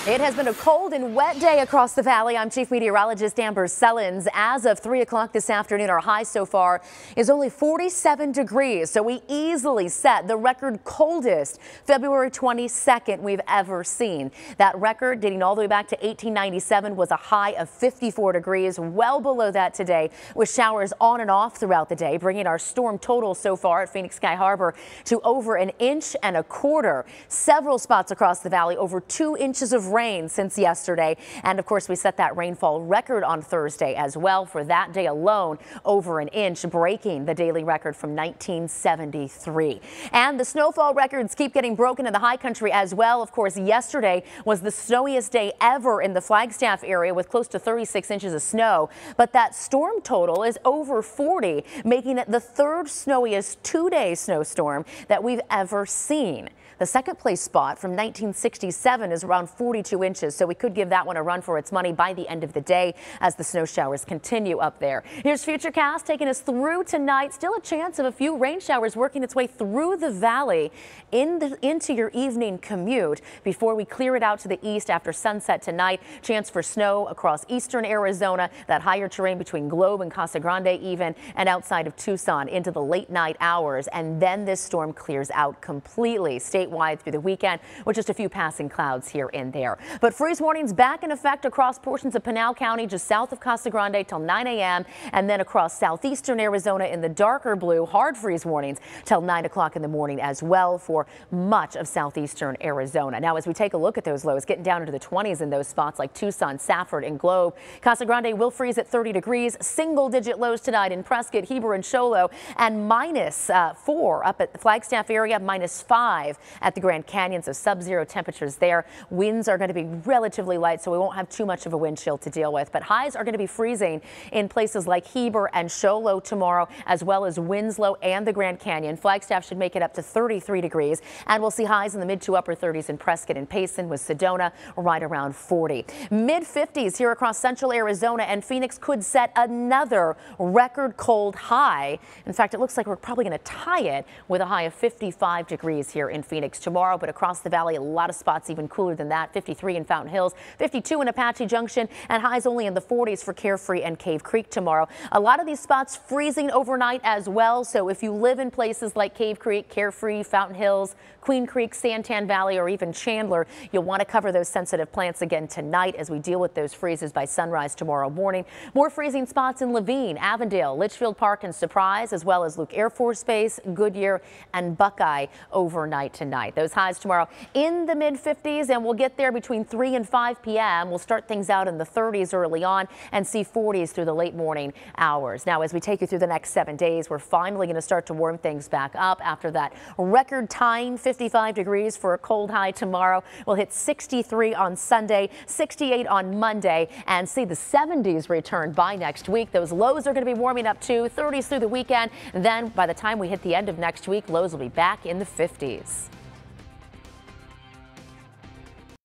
It has been a cold and wet day across the valley. I'm Chief Meteorologist Amber Sellens. As of 3 o'clock this afternoon, our high so far is only 47 degrees. So we easily set the record coldest February 22nd we've ever seen. That record dating all the way back to 1897 was a high of 54 degrees, well below that today, with showers on and off throughout the day, bringing our storm total so far at Phoenix Sky Harbor to over 1.25 inches. Several spots across the valley over 2 inches of rain since yesterday. And of course, we set that rainfall record on Thursday as well. For that day alone, over 1 inch, breaking the daily record from 1973. And the snowfall records keep getting broken in the high country as well. Of course, yesterday was the snowiest day ever in the Flagstaff area with close to 36 inches of snow. But that storm total is over 40, making it the third snowiest two-day snowstorm that we've ever seen. The second place spot from 1967 is around 42 inches, so we could give that one a run for its money by the end of the day as the snow showers continue up there. Here's Futurecast taking us through tonight. Still a chance of a few rain showers working its way through the valley into your evening commute before we clear it out to the east after sunset tonight. Chance for snow across eastern Arizona, that higher terrain between Globe and Casa Grande even, and outside of Tucson into the late night hours. And then this storm clears out completely statewide through the weekend with just a few passing clouds here and there. But freeze warnings back in effect across portions of Pinal County just south of Casa Grande till 9 a.m. and then across southeastern Arizona in the darker blue, hard freeze warnings till 9 o'clock in the morning as well for much of southeastern Arizona. Now, as we take a look at those lows, getting down into the 20s in those spots like Tucson, Safford and Globe. Casa Grande will freeze at 30 degrees, single-digit lows tonight in Prescott, Heber and Show Low, and -4 up at the Flagstaff area, -5 at the Grand Canyon, so sub-zero temperatures there. Winds are going to be relatively light, so we won't have too much of a wind chill to deal with, but highs are going to be freezing in places like Heber and Show Low tomorrow, as well as Winslow and the Grand Canyon. Flagstaff should make it up to 33 degrees, and we'll see highs in the mid to upper 30s in Prescott and Payson, with Sedona right around 40. Mid-50s here across central Arizona, and Phoenix could set another record cold high. In fact, it looks like we're probably going to tie it with a high of 55 degrees here in Phoenix tomorrow, but across the valley, a lot of spots even cooler than that. 53 in Fountain Hills, 52 in Apache Junction, and highs only in the 40s for Carefree and Cave Creek tomorrow. A lot of these spots freezing overnight as well, so if you live in places like Cave Creek, Carefree, Fountain Hills, Queen Creek, Santan Valley, or even Chandler, you'll want to cover those sensitive plants again tonight as we deal with those freezes by sunrise tomorrow morning. More freezing spots in Levine, Avondale, Litchfield Park, and Surprise, as well as Luke Air Force Base, Goodyear, and Buckeye overnight tonight. Those highs tomorrow in the mid-50s, and we'll get there between 3 and 5 p.m. We'll start things out in the 30s early on and see 40s through the late morning hours. Now, as we take you through the next 7 days, we're finally going to start to warm things back up after that record-tying 55 degrees for a cold high tomorrow. We'll hit 63 on Sunday, 68 on Monday, and see the 70s return by next week. Those lows are going to be warming up too, 30s through the weekend. Then by the time we hit the end of next week, lows will be back in the 50s.